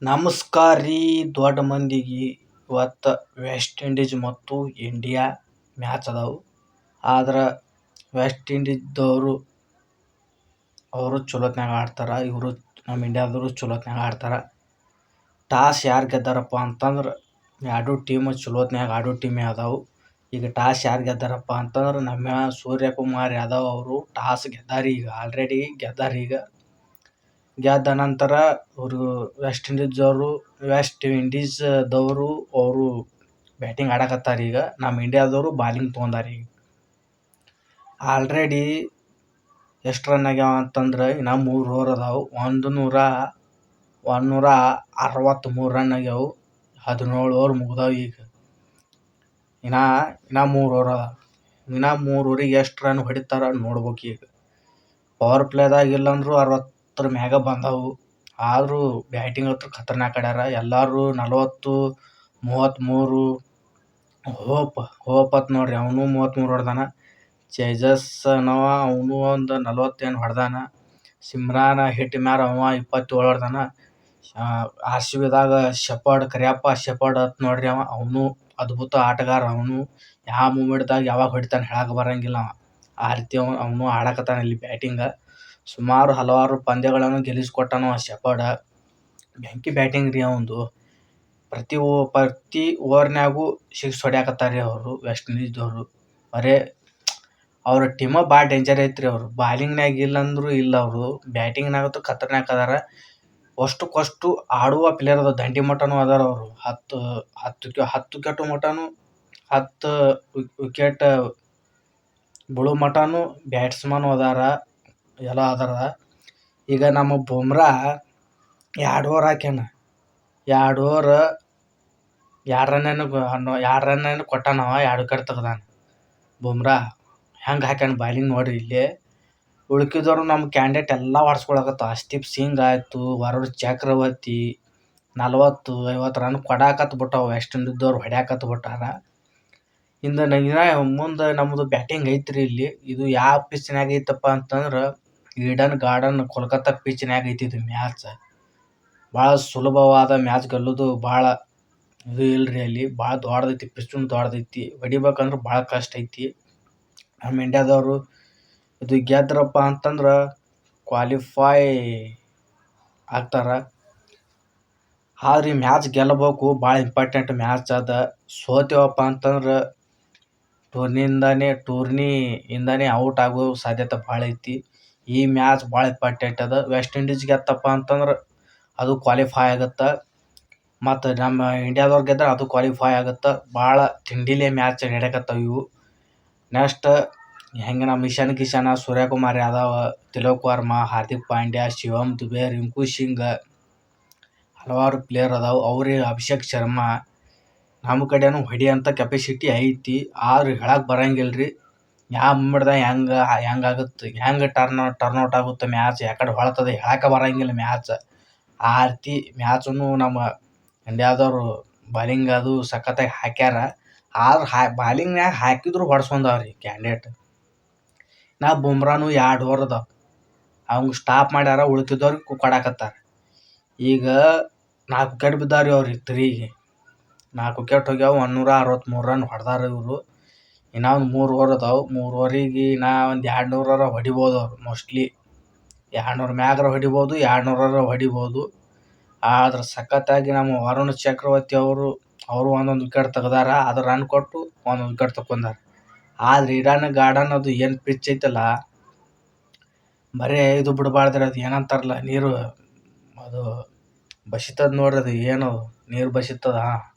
ನಮಸ್ಕಾರ ರೀ ದೊಡ್ಡ ಮಂದಿಗೆ. ಇವತ್ತು ವೆಸ್ಟ್ ಇಂಡೀಸ್ ಮತ್ತು ಇಂಡಿಯಾ ಮ್ಯಾಚ್ ಅದಾವು. ಆದ್ರೆ ವೆಸ್ಟ್ ಇಂಡೀಸ್ದವರು ಅವರು ಚಲೋತ್ನಾಗ ಆಡ್ತಾರೆ, ಇವರು ನಮ್ಮ ಇಂಡಿಯಾದವರು ಚಲೋತ್ನಾಗ ಆಡ್ತಾರೆ. ಟಾಸ್ ಯಾರು ಗೆದ್ದಾರಪ್ಪ ಅಂತಂದ್ರೆ ಎರಡು ಟೀಮ್ ಚಲೋತ್ನಾಗ ಆಡೋ ಟೀಮೇ ಅದಾವು. ಈಗ ಟಾಸ್ ಯಾರು ಗೆದ್ದಾರಪ್ಪ ಅಂತಂದ್ರೆ ನಮ್ಮ ಸೂರ್ಯಕುಮಾರ್ ಯಾದವ್ ಅವರು ಟಾಸ್ ಗೆದ್ದಾರಿ. ಈಗ ಆಲ್ರೆಡಿ ಗೆದ್ದಾರಿ. ಈಗ ಗೆದ್ದ ನಂತರ ಅವರು ವೆಸ್ಟ್ ಇಂಡೀಸ್ದವರು ಅವರು ಬ್ಯಾಟಿಂಗ್ ಆಡಕತ್ತಾರೆ. ಈಗ ನಮ್ಮ ಇಂಡಿಯಾದವರು ಬಾಲಿಂಗ್ ತೊಗೊಂಡಾರ. ಈಗ ಆಲ್ರೆಡಿ ಎಷ್ಟು ರನ್ ಆಗ್ಯಾವ ಅಂತಂದ್ರೆ ಇನ್ನು 3 ಓವರ್ ಅದಾವು. 163 ರನ್ ಆಗ್ಯಾವು. 17 ಓವರ್ ಮುಗ್ದಾವು. ಈಗ ಇನ್ನು 3 ಓವರ್ ಅದಾವ. ಇನ್ನು 3 ಓವರಿಗೆ ಎಷ್ಟು ರನ್ ಹೊಡಿತಾರ ನೋಡ್ಬೇಕು. ಈಗ ಪವರ್ ಪ್ಲೇದಾಗ ಇಲ್ಲಂದ್ರೂ 60 ಮ್ಯಾಗ ಬಂದವು. ಆದರೂ ಬ್ಯಾಟಿಂಗ್ ಅಂತೂ ಖತರ್ನಾಕ್ ಆಡ್ಯಾರ ಎಲ್ಲರೂ. 40, 33 ಹೋಪ್ ಅಂತ ನೋಡ್ರಿ, ಅವನು 33 ಹೊಡೆದಾನ. ಚೇಜಸ್ ಅನ್ನವ ಅವನು ಒಂದು 40 ಹೊಡೆದಾನ. ಸಿಮ್ರಾನ್ ಹಿಟ್ ಮ್ಯಾರ ಅವ 27 ಹೊಡೆದಾನ. RCBದಾಗ ಕರಿಯಪ್ಪ ಶೆಪರ್ಡ್ ಅಂತ ನೋಡ್ರಿ, ಅವನು ಅದ್ಭುತ ಆಟಗಾರ. ಅವನು ಯಾವ ಮೂಮೆಂಟ್ದಾಗ ಯಾವಾಗ ಹೊಡಿತಾನೆ ಹೇಳಕ್ಕೆ ಬರಂಗಿಲ್ಲ. ಆ ರೀತಿ ಅವನು ಆಡಕತ್ತಾನ ಇಲ್ಲಿ ಬ್ಯಾಟಿಂಗ. ಸುಮಾರು ಹಲವಾರು ಪಂದ್ಯಗಳನ್ನು ಗೆಲ್ಲಿಸ್ಕೊಟ್ಟಾನ ಶೆಪರ್ಡ್. ಬೆಂಕಿ ಬ್ಯಾಟಿಂಗ್ ರೀ ಅವಂದು. ಪ್ರತಿ ಓವರ್ನ್ಯಾಗೂ 6 ಹೊಡ್ಯಾಕತ್ತಾರೆ ರೀ ಅವರು ವೆಸ್ಟ್ ಇಂಡೀಸ್ದವರು. ಬರೇ ಅವ್ರ ಟೀಮ ಭಾಳ ಡೇಂಜರ್ ಐತ್ರಿ. ಅವರು ಬಾಲಿಂಗ್ನಾಗ ಇಲ್ಲಂದ್ರೂ ಇಲ್ಲ, ಅವರು ಬ್ಯಾಟಿಂಗ್ನಾಗಂತೂ ಖತರ್ನಾಕ್ ಅದಾರ. ಅಷ್ಟಕ್ಕಷ್ಟು ಆಡುವ ಪ್ಲೇಯರ್ ಅದ, ದಂಡಿ ಮಟನೂ ಅದಾರ ಅವರು. 10 ಕೆಟ್ಟು ಮಟನೂ 10 ವಿಕೆಟ್ ಬೀಳೋ ಮಟನೂ ಬ್ಯಾಟ್ಸ್ಮನ್ ಅದಾರ, ಎಲ್ಲ ಅದಾರ. ಈಗ ನಮ್ಮ ಬುಮ್ರಾ 2 ಓವರ್ ಹಾಕ್ಯಾನ. 2 ಓವರ್ 2 ರನ್ ಕೊಟ್ಟಾನವ, 2 ವಿಕೆಟ್ ತೆಗ್ದಾನ. ಬುಮ್ರಾ ಹೆಂಗೆ ಹಾಕ್ಯಾನ ಬಾಲಿಂಗ್ ನೋಡ್ರಿ. ಇಲ್ಲೇ ಉಳ್ಕಿದವರು ನಮ್ಮ ಕ್ಯಾಂಡಿಡೇಟ್ ಎಲ್ಲ ಹೊಡ್ಸ್ಕೊಳಕತ್ತ. ಹರ್ಷದೀಪ್ ಸಿಂಗ್ ಆಯಿತು, ವರುಣ್ ಚಕ್ರವರ್ತಿ 40, 50 ರನ್ ಕೊಡಾಕತ್ಬಿಟ್ಟಾವ. ವೆಸ್ಟ್ ಇಂಡೀಸ್ದವ್ರು ಹೊಡ್ಯಾಕತ್ಬಿಟ್ಟಾರ. ಮುಂದೆ ನಮ್ಮದು ಬ್ಯಾಟಿಂಗ್ ಐತ್ರಿ ಇಲ್ಲಿ. ಇದು ಯಾವ ಪಿಚ್ನಾಗ ಐತಪ್ಪ ಅಂತಂದ್ರೆ ಈಡನ್ ಗಾರ್ಡನ್ ಕೋಲ್ಕತ್ತಾ ಪಿಚ್ನಾಗ ಐತಿ ಇದು ಮ್ಯಾಚ್. ಭಾಳ ಸುಲಭವಾದ ಮ್ಯಾಚ್, ಗೆಲ್ಲೋದು ಭಾಳ ಇದು ಇಲ್ರಿ. ಅಲ್ಲಿ ಭಾಳ ದೊಡ್ಡದೈತಿ, ಪಿಚ್ಚು ದೊಡ್ಡದೈತಿ. ಹೊಡಿಬೇಕಂದ್ರೆ ಭಾಳ ಕಷ್ಟ ಐತಿ. ನಮ್ಮ ಇಂಡಿಯಾದವರು ಇದು ಗೆದ್ರಪ್ಪ ಅಂತಂದ್ರೆ ಕ್ವಾಲಿಫೈ ಆಗ್ತಾರ. ಆದ್ರೆ ಈ ಮ್ಯಾಚ್ ಗೆಲ್ಲಬೇಕು, ಭಾಳ ಇಂಪಾರ್ಟೆಂಟ್ ಮ್ಯಾಚ್ ಅದ. ಸೋತೇವಪ್ಪ ಅಂತಂದ್ರೆ ಟೂರ್ನಿಯಿಂದಾನೇ ಔಟ್ ಆಗೋ ಸಾಧ್ಯತೆ ಭಾಳ ಐತಿ. ಈ ಮ್ಯಾಚ್ ಭಾಳ ಇಂಪಾರ್ಟೆಂಟ್ ಅದ. ವೆಸ್ಟ್ ಇಂಡೀಸ್ ಗೆತ್ತಪ್ಪ ಅಂತಂದ್ರೆ ಅದು ಕ್ವಾಲಿಫೈ ಆಗುತ್ತೆ, ಮತ್ತು ನಮ್ಮ ಇಂಡಿಯಾದವ್ರು ಗೆದ್ರೆ ಅದು ಕ್ವಾಲಿಫೈ ಆಗುತ್ತೆ. ಭಾಳ ತಿಂಡಿಲೇ ಮ್ಯಾಚ್ ನಡೆಯಕತ್ತವ ಇವು. ನೆಕ್ಸ್ಟ್ ಹೆಂಗೆ ನಮ್ಮ ಇಶಾನ್, ಸೂರ್ಯಕುಮಾರ್ ಯಾದವ್, ತಿಲಕ್ ವರ್ಮಾ, ಹಾರ್ದಿಕ್ ಪಾಂಡ್ಯ, ಶಿವಮ್ ದುಬೆ, ರಿಂಕು ಸಿಂಗ್ ಹಲವಾರು ಪ್ಲೇಯರ್ ಅದಾವು. ಅವ್ರಿಗೆ ಅಭಿಷೇಕ್ ಶರ್ಮಾ ನಮ್ಮ ಕಡೆನೂ ಹೊಡಿಯೋಂಥ ಕೆಪಾಸಿಟಿ ಐತಿ. ಆದ್ರೆ ಹೇಳಕ್ಕೆ ಬರಂಗಿಲ್ಲ ಯಾವ ಮೂಮೆಂಟ್ದಾಗ ಹೆಂಗಾಗುತ್ತೆ, ಹೆಂಗೆ ಟರ್ನ್ಔಟ್ ಆಗುತ್ತೆ ಮ್ಯಾಚ್, ಯಾಕಡೆ ಹೊಳ್ತದೆ ಹೇಳಕ್ಕೆ ಬರಂಗಿಲ್ಲ ಮ್ಯಾಚ್. ಆ ರೀತಿ ಮ್ಯಾಚನ್ನು ನಮ್ಮ ಇಂಡಿಯಾದವರು ಬಾಲಿಂಗ್ ಅದು ಸಖತ್ತಾಗಿ ಹಾಕ್ಯಾರ. ಆದ್ರೆ ಬಾಲಿಂಗ್ನಾಗ ಹಾಕಿದ್ರು ಹೊಡ್ಸ್ಕೊಂಡವ್ರಿ ಕ್ಯಾಂಡಿಡೇಟ್. ಬುಮ್ರಾನು 2 ಓವರ್ ಅದಾವ, ಅವಂಗೆ ಸ್ಟಾಪ್ ಮಾಡ್ಯಾರ. ಉಳ್ಕಿದವ್ರಿಗೆ ಕೊಡಾಕತ್ತಾರ. ಈಗ 4 ವಿಕೆಟ್ ಬಿದ್ದಾವ್ರಿ ಅವ್ರಿಗೆ ತಿರುಗಿ. 4 ವಿಕೆಟ್ ಹೋಗ್ಯಾವ. 163 ರನ್ ಹೊಡೆದಾರ ಇವರು. ಇನ್ನೂ ಒಂದು 3 ಓವರ್ ಅದಾವು. 3 ಓವರಿಗೆ ಇನ್ನೂ ಒಂದು 200 ಹೊಡಿಬೋದು ಅವ್ರು. ಮೋಸ್ಟ್ಲಿ 200 ಮ್ಯಾಗರ ಹೊಡಿಬೋದು, 200 ಹೊಡಿಬೋದು. ಆದ್ರೆ ಸಖತ್ತಾಗಿ ನಮ್ಮ ವರುಣ್ ಚಕ್ರವರ್ತಿ ಅವರು ಒಂದೊಂದು ವಿಕೆಟ್ ತೆಗ್ದಾರ. ಅದು ರನ್ ಕೊಟ್ಟು ಒಂದೊಂದು ವಿಕೆಟ್ ತಗೊಂಡಾರ. ಆದ್ರೆ ಈಡನ್ ಗಾರ್ಡನ್ ಅದು ಏನು ಪಿಚ್ ಐತಲ್ಲ, ಬರೇ ಇದು ಬಿಡಬಾರ್ದ್ರಿ. ಅದು ಏನಂತಾರಲ್ಲ, ನೀರು ಅದು ಬಸಿತದ ನೋಡ್ರಿ, ಅದು ಏನು ನೀರು ಬಸಿತದ,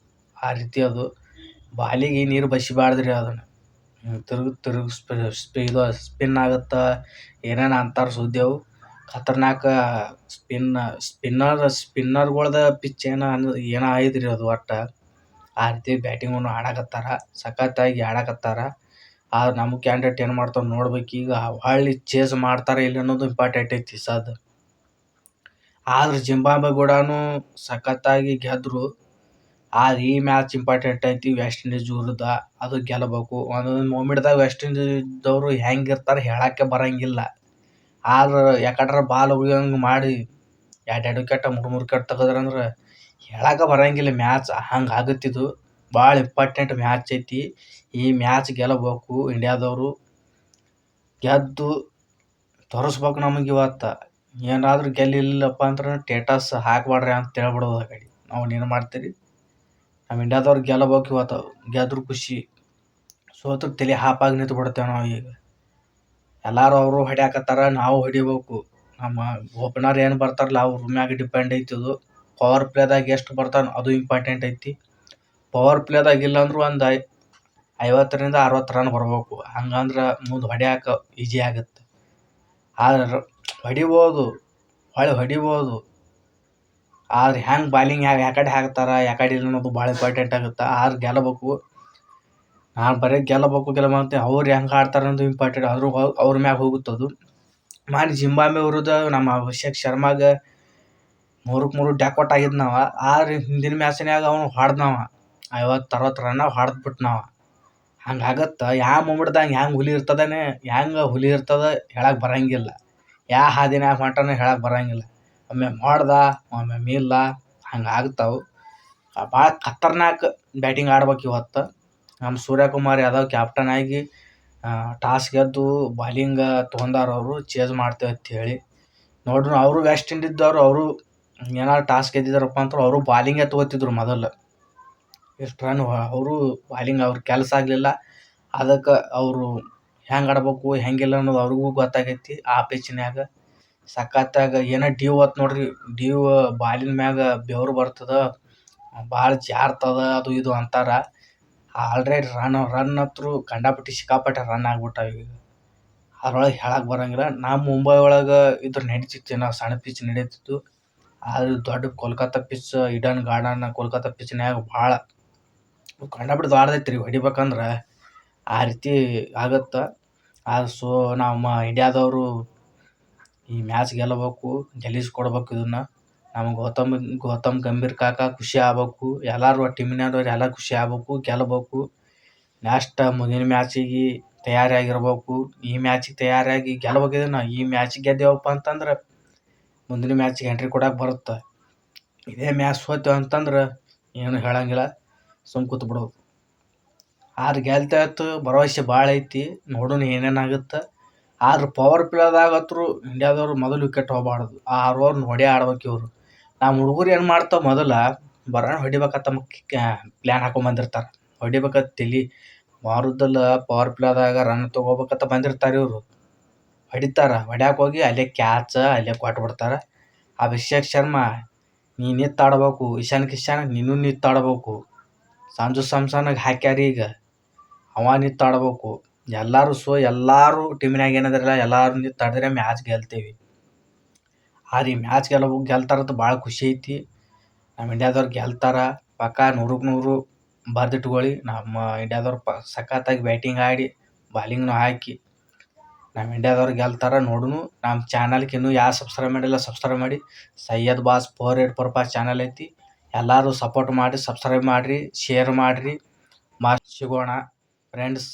ಆ ರೀತಿ ಅದು. ಬಾಲಿಗೆ ನೀರು ಬಸಿಬಾರ್ದ್ರಿ. ಅದನ್ನು ಸ್ಪಿನ್ ಆಗುತ್ತೆ, ಏನೇನು ಅಂತಾರೆ ಸುದ್ದಿಯವು. ಖತರ್ನಾಕ್ ಸ್ಪಿನ್ನರ್ಗಳ್ದ ಪಿಚ್ ಏನೋ ಐತ್ರಿ ಅದು ಒಟ್ಟು. ಆ ರೀತಿ ಬ್ಯಾಟಿಂಗನ್ನು ಆಡಕತ್ತಾರ, ಸಖತ್ತಾಗಿ ಆಡಕತ್ತಾರ. ಆದ್ರೆ ನಮ್ಮ ಕ್ಯಾಂಡಿಡೇಟ್ ಏನು ಮಾಡ್ತಾವೆ ನೋಡ್ಬೇಕು. ಈಗ ಹೊಳ್ಳಿ ಚೇಸ್ ಮಾಡ್ತಾರೆ ಇಲ್ಲಿ ಅನ್ನೋದು ಇಂಪಾರ್ಟೆಂಟ್ ಐತಿ ಸದ್. ಆದ್ರೆ ಜಿಂಬಾಬ್ವೆ ಕೂಡನು ಸಖತ್ತಾಗಿ ಗೆದ್ದರು. ಆದ್ರೆ ಈ ಮ್ಯಾಚ್ ಇಂಪಾರ್ಟೆಂಟ್ ಐತಿ ವೆಸ್ಟ್ ಇಂಡೀಸ್ ವಿರುದ್ಧ. ಅದು ಗೆಲ್ಲಬೇಕು. ಒಂದೊಂದು ಮೂಮೆಂಟ್ದಾಗ ವೆಸ್ಟ್ ಇಂಡೀಸ್ದವರು ಹೆಂಗಿರ್ತಾರೆ ಹೇಳಕ್ಕೆ ಬರಂಗಿಲ್ಲ. ಆದ್ರೆ ಯಾಕಡ್ರ ಬಾಲ್ ಉಳಿಯೋಂಗೆ ಮಾಡಿ 2 ವಿಕೆಟ್ 3 ವಿಕೆಟ್ ತೆಗೆದ್ರಂದ್ರೆ ಹೇಳಕ್ಕೆ ಬರಂಗಿಲ್ಲ ಮ್ಯಾಚ್ ಹಂಗೆ ಆಗುತ್ತಿದ್ದು. ಭಾಳ ಇಂಪಾರ್ಟೆಂಟ್ ಮ್ಯಾಚ್ ಐತಿ. ಈ ಮ್ಯಾಚ್ ಗೆಲ್ಲಬೇಕು ಇಂಡಿಯಾದವರು. ಗೆದ್ದು ತೋರಿಸ್ಬೇಕು ನಮಗೆ ಇವತ್ತು. ಏನಾದರೂ ಗೆಲ್ಲಿಲ್ಲಪ್ಪ ಅಂದ್ರೆ ಸ್ಟೇಟಸ್ ಹಾಕಬೇಡ್ರಿ ಅಂತ ಹೇಳ್ಬಿಡೋದು ಆ ಕಡೆ. ನಾವು ಏನು ಮಾಡ್ತೀರಿ, ನಮ್ಮ ಇಂಡಿಯಾದವ್ರು ಗೆಲ್ಲಬೇಕು ಇವತ್ತು. ಗೆದ್ರು ಖುಷಿ, ಸೋತ್ರು ತಲೆ ಹಾಪಾಗಿ ನಿಂತು ಬಿಡ್ತೇವೆ ನಾವು. ಈಗ ಎಲ್ಲರೂ ಅವರು ಹೊಡ್ಯಾಕತ್ತಾರ, ನಾವು ಹೊಡಿಬೇಕು. ನಮ್ಮ ಓಪನರ್ ಏನು ಬರ್ತಾರಲ್ಲ ಅವ್ರ ಮ್ಯಾಗ ಡಿಪೆಂಡ್ ಐತಿ ಅದು. ಪವರ್ ಪ್ಲೇದಾಗ ಎಷ್ಟು ಬರ್ತಾನೆ ಅದು ಇಂಪಾರ್ಟೆಂಟ್ ಐತಿ. ಪವರ್ ಪ್ಲೇದಾಗ ಇಲ್ಲಾಂದ್ರೂ ಒಂದು 50ರಿಂದ 60 ರನ್ ಬರ್ಬೇಕು. ಹಂಗಂದ್ರೆ ಮುಂದೆ ಹೊಡ್ಯಾಕ ಈಜಿ ಆಗುತ್ತೆ. ಆದ್ರೆ ಹೊಡಿಬೋದು, ಹೊಡಿಬೋದು. ಆದ್ರೆ ಹೆಂಗೆ ಬಾಲಿಂಗ್ ಯಾಕಡೆ ಹಾಕ್ತಾರೆ ಯಾಕಡೆ ಇಲ್ಲ ಅನ್ನೋದು ಭಾಳ ಇಂಪಾರ್ಟೆಂಟ್ ಆಗುತ್ತೆ. ಆದ್ರೆ ಗೆಲ್ಲಬೇಕು. ನಾನು ಬರೀ ಗೆಲ್ಲಬೇಕು ಅವ್ರು ಹೆಂಗೆ ಆಡ್ತಾರೆ ಅನ್ನೋದು ಇಂಪಾರ್ಟೆಂಟ್. ಅವ್ರ ಮ್ಯಾಗ ಹೋಗುತ್ತದು. ಜಿಂಬಾಬ್ವೆ ವಿರುದ್ಧ ನಮ್ಮ ಅಭಿಷೇಕ್ ಶರ್ಮಾಗೆ 3ಕ್ಕೆ 3 ಡ್ಯಾಕ್ಔಟ್ ಆಗಿದ್ನವ. ಆದ್ರೆ ಹಿಂದಿನ ಮ್ಯಾಚಿನಾಗ ಅವನು ಹೊಡೆದ್ನವ 50-60 ರನ್ ಹೊಡೆದ್ಬಿಟ್ನವ. ಹಂಗಾಗತ್ತೆ. ಯಾವ ಮೂಮೆಂಟ್ದಾಗ ಹೆಂಗೆ ಹುಲಿ ಇರ್ತದೆ ಹೇಳಕ್ಕೆ ಬರಂಗಿಲ್ಲ. ಯಾವ ಹಾದಿನಾಗ ಹೊಂಟಾನ ಹೇಳಕ್ಕೆ ಬರಂಗಿಲ್ಲ. ಒಮ್ಮೆ ಮಾಡ್ದ ಒಮ್ಮೆ ಇಲ್ಲ, ಹಂಗಾಗ್ತಾವೆ. ಭಾಳ ಖತರ್ನಾಕ್ ಬ್ಯಾಟಿಂಗ್ ಆಡ್ಬೇಕು ಇವತ್ತು. ನಮ್ಮ ಸೂರ್ಯಕುಮಾರ್ ಯಾದವ್ ಕ್ಯಾಪ್ಟನ್ ಆಗಿ ಟಾಸ್ ಗೆದ್ದು ಬಾಲಿಂಗ್ ತೊಗೊಂಡಾರ. ಅವರು ಚೇಂಜ್ ಮಾಡ್ತೇವೆ ಅಂತ ಹೇಳಿ ನೋಡ್ರಿ. ಅವರು ವೆಸ್ಟ್ ಇಂಡೀಸ್ದವ್ರು. ಅವರು ಏನಾದ್ರು ಟಾಸ್ ಗೆದ್ದಿದ್ದಾರಪ್ಪ ಅಂತ ಅವರು ಬಾಲಿಂಗೇ ತೊಗೋತಿದ್ರು ಮೊದಲು. ಎಷ್ಟು ರನ್ ಅವರು ಬಾಲಿಂಗ್ ಅವ್ರ ಕೆಲಸ ಆಗಲಿಲ್ಲ. ಅದಕ್ಕೆ ಅವರು ಹೆಂಗೆ ಆಡ್ಬೇಕು ಹೆಂಗಿಲ್ಲ ಅನ್ನೋದು ಅವ್ರಿಗೂ ಗೊತ್ತಾಗೈತಿ. ಆ ಪಿಚ್ನ್ಯಾಗ ಸಖತ್ತಾಗ ಏನೋ ಡ್ಯೂ ಹೊತ್ತು ನೋಡ್ರಿ. ಡ್ಯೂ ಬಾಲಿನ ಮ್ಯಾಗ ಬೆವರು ಬರ್ತದೆ, ಭಾಳ ಜಾರ್ತದ ಅದು ಇದು ಅಂತಾರೆ. ಆಲ್ರೆಡಿ ರನ್ ಹತ್ರು ಸಿಕ್ಕಾಪಟ್ಟೆ ರನ್ ಆಗ್ಬಿಟ್ಟಾವ ಈಗ. ಅದ್ರೊಳಗೆ ಹೇಳಕ್ಕೆ ಬರಂಗಿಲ್ಲ. ನಮ್ಮ ಮುಂಬೈ ಒಳಗೆ ಇದ್ರ ನಡೀತಿತ್ತು, ನಾವು ಸಣ್ಣ ಪಿಚ್ ನಡೀತಿತ್ತು. ಆದ್ರೆ ದೊಡ್ಡ Kolkata pitch, Eden garden Kolkata ಪಿಚ್ನ್ಯಾಗ ಭಾಳ ದೊಡ್ಡದೈತಿ ರೀ. ಹೊಡಿಬೇಕಂದ್ರೆ ಆ ರೀತಿ ಆಗುತ್ತೆ. ಅದು ನಮ್ಮ ಇಂಡಿಯಾದವರು ಈ ಮ್ಯಾಚ್ ಗೆಲ್ಲಬೇಕು, ಗೆಲ್ಲಿಸ್ಕೊಡ್ಬೇಕು ಇದನ್ನು. ನಮಗೆ ಗೌತಮ್ ಗಂಭೀರ್ ಕಾಕ ಖುಷಿ ಆಗ್ಬೇಕು. ಎಲ್ಲರೂ ಟೀಮಿನವ್ರು ಎಲ್ಲ ಖುಷಿ ಆಗ್ಬೇಕು, ಗೆಲ್ಲಬೇಕು. ನೆಕ್ಸ್ಟ್ ಮುಂದಿನ ಮ್ಯಾಚಿಗೆ ತಯಾರಾಗಿರ್ಬೇಕು. ಈ ಮ್ಯಾಚಿಗೆ ತಯಾರಾಗಿ ಗೆಲ್ಲಬೇಕು. ಇದನ್ನು ಈ ಮ್ಯಾಚಿಗೆ ಗೆದ್ದೇವಪ್ಪ ಅಂತಂದ್ರೆ ಮುಂದಿನ ಮ್ಯಾಚಿಗೆ ಎಂಟ್ರಿ ಕೊಡಕ್ಕೆ ಬರುತ್ತೆ. ಇದೇ ಮ್ಯಾಚ್ ಸೋತೇವೆ ಅಂತಂದ್ರೆ ಏನು ಹೇಳಂಗಿಲ್ಲ, ಸುಮ್ಮ ಕೂತು ಬಿಡೋದು. ಆದ್ರೆ ಗೆಲ್ತಾ ಇತ್ತು ಭರವಸೆ ಭಾಳ ಐತಿ. ನೋಡೋಣ ಏನೇನಾಗುತ್ತೆ. ಆದ್ರೆ ಪವರ್ ಪ್ಲೇದಾಗತ್ರು ಇಂಡಿಯಾದವ್ರು ಮೊದಲು ವಿಕೆಟ್ ಹೋಗಬಾರ್ದು. 6 ಓವರ್ ಹೊಡೆ ಆಡ್ಬೇಕು ಇವರು. ನಮ್ಮ ಹುಡುಗರು ಏನು ಮಾಡ್ತಾವೆ, ಮೊದಲು ಬರೋಣ ಹೊಡಿಬೇಕಂತ ಪ್ಲ್ಯಾನ್ ಹಾಕೊಂಬಂದಿರ್ತಾರೆ. ಹೊಡಿಬೇಕಂತ ತಲೆ ಮಾರುದಲ್ಲ. ಪವರ್ ಪ್ಲೇದಾಗ ರನ್ ತೊಗೋಬೇಕಂತ ಬಂದಿರ್ತಾರೆ ಇವರು. ಹೊಡ್ಯಾಕೆ ಹೋಗಿ ಅಲ್ಲೇ ಕ್ಯಾಚ್ ಅಲ್ಲೇ ಕೊಟ್ಬಿಡ್ತಾರೆ. ಅಭಿಷೇಕ್ ಶರ್ಮಾ ನೀ ನಿತ್ತಾಡ್ಬೇಕು. ಇಶಾನ್ ಕಿಶನ್ ನೀನು ನಿತ್ತಾಡ್ಬೇಕು. ಸಂಜು ಸ್ಯಾಮ್ಸನ್ಗೆ ಹಾಕ್ಯಾರ ಈಗ, ಅವ ನಿತ್ತಾಡ್ಬೇಕು. ಎಲ್ಲರೂ ಟೀಮಿನಾಗ ಏನಾದ್ರಲ್ಲ ಎಲ್ಲರೂ ನಿತ್ತಾಡಿದ್ರೆ ಮ್ಯಾಚ್ ಗೆಲ್ತೇವೆ. ಆದ್ರೆ ಈ ಮ್ಯಾಚ್ ಗೆಲ್ತಾರಂತ ಭಾಳ ಖುಷಿ ಐತಿ. ನಮ್ಮ ಇಂಡಿಯಾದವ್ರು ಗೆಲ್ತಾರ ಪಕ್ಕ 100ಕ್ಕೆ 100 ಬರೆದಿಟ್ಕೊಳ್ಳಿ. ನಮ್ಮ ಇಂಡಿಯಾದವ್ರು ಸಖತ್ತಾಗಿ ಬ್ಯಾಟಿಂಗ್ ಆಡಿ ಬಾಲಿಂಗ್ನು ಹಾಕಿ ನಮ್ಮ ಇಂಡಿಯಾದವ್ರು ಗೆಲ್ತಾರ. ನೋಡುನು. ನಮ್ಮ ಚಾನಲ್ಗೆ ಇನ್ನೂ ಯಾರು ಸಬ್ಸ್ಕ್ರೈಬ್ ಮಾಡಿಲ್ಲ ಸಬ್ಸ್ಕ್ರೈಬ್ ಮಾಡಿ. ಸೈಯದ್ ಬಾಸ್ 484 ಚಾನಲ್ ಐತಿ. ಎಲ್ಲರೂ ಸಪೋರ್ಟ್ ಮಾಡಿ, ಸಬ್ಸ್ಕ್ರೈಬ್ ಮಾಡಿರಿ, ಶೇರ್ ಮಾಡಿರಿ. ಸಿಗೋಣ ಫ್ರೆಂಡ್ಸ್.